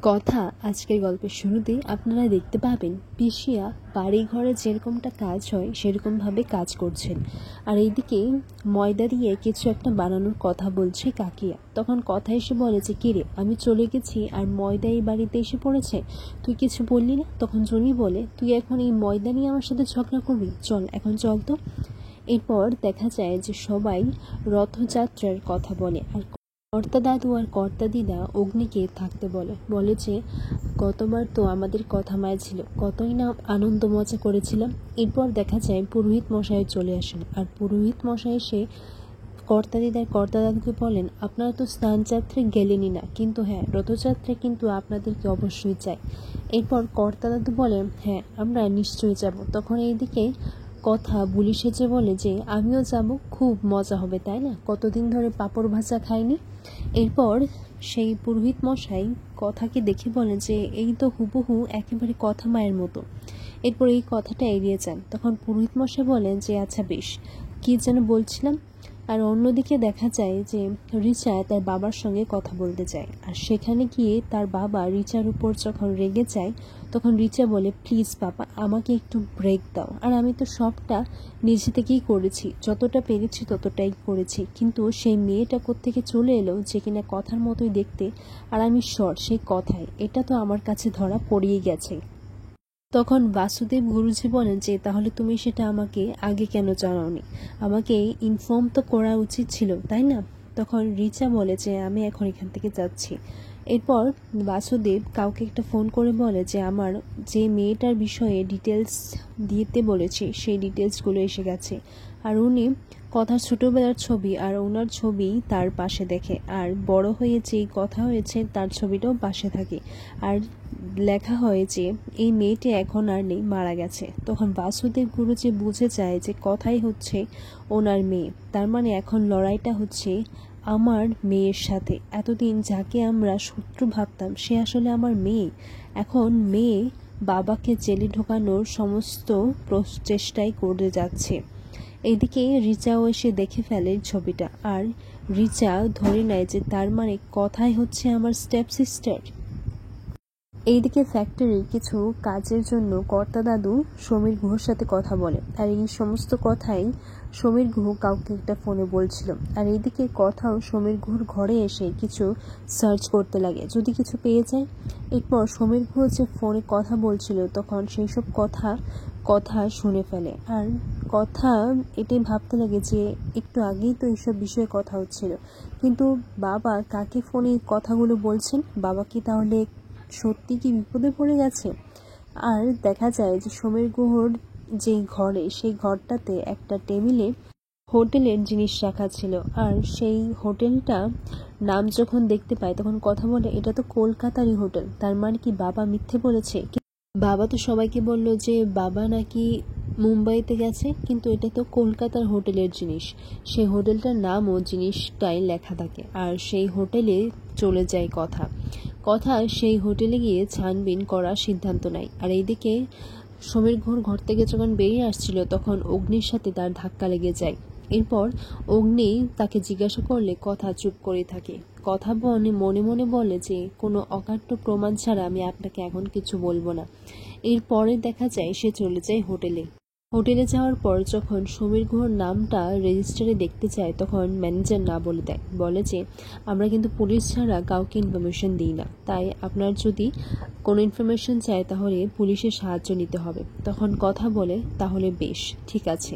কথা আজকের গল্পের শুরুতেই আপনারা দেখতে পাবেন পিসিয়া বাড়ি ঘরে যেরকমটা কাজ হয় সেরকমভাবে কাজ করছেন, আর এইদিকে ময়দা দিয়ে কিছু একটা বানানোর কথা বলছে কাকিয়া। তখন কথা এসে বলে যে কিরে, আমি চলে গেছি আর ময়দা এই বাড়িতে এসে পড়েছে, তুই কিছু বললি না। তখন জনি বলে, তুই এখন এই ময়দা নিয়ে আমার সাথে ঝগড়া করবি? চল এখন চল তো। এরপর দেখা যায় যে সবাই রথযাত্রার কথা বলে, আর কর্তা দাদু আর কর্তা দিদা অগ্নিকে থাকতে বলে যে গতবার তো আমাদের কথা মায় ছিল, কতই না আনন্দ মজা করেছিলাম। এরপর দেখা যায় পুরোহিত মশাই চলে আসেন, আর পুরোহিত মশাই এসে কর্তা দিদার কর্তা দাদুকে বলেন, আপনারা তো স্নানযাত্রে গেলেনই না, কিন্তু হ্যাঁ রথযাত্রা কিন্তু আপনাদেরকে অবশ্যই চাই। এরপর কর্তা দাদু বলেন, হ্যাঁ আমরা নিশ্চয়ই যাব। তখন এইদিকে কথা বুলি সেজে বলে যে আমিও যাব, খুব মজা হবে তাই না, কতদিন ধরে পাঁপড় ভাজা খাইনি। এরপর সেই পুরোহিত মশাই কথাকে দেখে বলে যে এই তো হুবহু একেবারে কথা মায়ের মতো। এরপর এই কথাটা এড়িয়ে যান। তখন পুরোহিত মশাই বলেন যে আচ্ছা বেশ, কী যেন বলছিলাম। আর অন্যদিকে দেখা যায় যে রিচা তার বাবার সঙ্গে কথা বলতে চায়, আর সেখানে গিয়ে তার বাবা রিচার উপর যখন রেগে যায় তখন রিচা বলে, প্লিজ বাবা আমাকে একটু ব্রেক দাও, আর আমি তো সবটা নিজে থেকেই করেছি, যতটা পেরেছি ততটাই করেছি, কিন্তু সেই মেয়েটা কোত্থেকে চলে এলো যে কিনা কথার মতোই দেখতে, আর আমি সেই কথায়, এটা তো আমার কাছে ধরা পড়িয়ে গেছে। তখন বাসুদেব গুরুজি বলেন যে তাহলে তুমি সেটা আমাকে আগে কেন জানাওনি, আমাকে ইনফর্ম তো করা উচিত ছিল তাই না। তখন রিচা বলে যে আমি এখন এখান থেকে যাচ্ছি। এরপর বাসুদেব কাউকে একটা ফোন করে বলে যে আমার যে মেয়েটার বিষয়ে ডিটেলস দিতে বলেছি সেই ডিটেলসগুলো এসে গেছে, আর উনি কথার ছোটবেলার ছবি আর ওনার ছবি তার পাশে দেখে, আর বড় হয়ে যেই কথা হয়েছে তার ছবিটাও পাশে থাকে, আর লেখা হয় যে এই মেয়েটি এখন আর নেই, মারা গেছে। তখন বাসুদেব গুরুজি বুঝে যায় যে কথাই হচ্ছে ওনার মেয়ে, তার মানে এখন লড়াইটা হচ্ছে আমার মেয়ের সাথে। এতদিন যাকে আমরা শত্রু ভাবতাম সে আসলে আমার মেয়ে। এখন মেয়ে বাবাকে জেলে ঢোকানোর সমস্ত প্রচেষ্টাই করে যাচ্ছে। এইদিকে রিচাও এসে দেখে ফেলে ছবিটা, আর রিচা ধরে নেয় যে তার মানে কথাই হচ্ছে আমার স্টেপ সিস্টার। এইদিকে ফ্যাক্টরির কিছু কাজের জন্য কর্তা দাদু সমীর গুহর সাথে কথা বলে, আর এই সমস্ত কথাই সমীর গুহ কাউকে একটা ফোনে বলছিল। আর এইদিকে কথাও সমীর গুহর ঘরে এসে কিছু সার্চ করতে লাগে, যদি কিছু পেয়ে যায়। এরপর সমীর গুহ যে ফোনে কথা বলছিল তখন সেই সব কথা শুনে ফেলে, আর কথা এটাই ভাবতে লাগে যে একটু আগেই তো এইসব বিষয়ে কথা হচ্ছিল, কিন্তু বাবা কাকে ফোনে কথাগুলো বলছেন, বাবা কি তাহলে সত্যি কি বিপদে পড়ে গেছে। আর দেখা যায় যে সমীর গুহর যেই ঘরে সেই ঘরটাতে একটা টেবিলে হোটেলের জিনিস রাখা ছিল, আর সেই হোটেলটা নাম যখন দেখতে পায় তখন কথা বলে এটা তো কলকাতারই হোটেল, তার মানে কি বাবা মিথ্যে বলেছে। বাবা তো সবাইকে বলল যে বাবা নাকি মুম্বাইতে গেছে, কিন্তু এটা তো কলকাতার হোটেলের জিনিস, সেই হোটেলটার নাম ও জিনিসটাই লেখা থাকে, আর সেই হোটেলে চলে যায় কথা সেই হোটেলে গিয়ে ছানবিন করার সিদ্ধান্ত নেয়। আর এইদিকে সমীর ঘর থেকে যখন বেরিয়ে আসছিল তখন অগ্নির সাথে তার ধাক্কা লেগে যায়। এরপর অগ্নি তাকে জিজ্ঞাসা করলে কথা চুপ করে থাকে। কথা মনে মনে বলে যে কোনো অকাট্য প্রমাণ ছাড়া আমি আপনাকে এখন কিছু বলবো না। এরপরে দেখা যায় সে চলে যায় হোটেলে যাওয়ার পর যখন সমীর গুহর নামটা রেজিস্টারে দেখতে চায় তখন ম্যানেজার না বলে দেয়, বলে যে আমরা কিন্তু পুলিশ ছাড়া কাউকে ইনফরমেশন দিই না, তাই আপনার যদি কোনো ইনফরমেশন চায় তাহলে পুলিশের সাহায্য নিতে হবে। তখন কথা বলে তাহলে বেশ ঠিক আছে।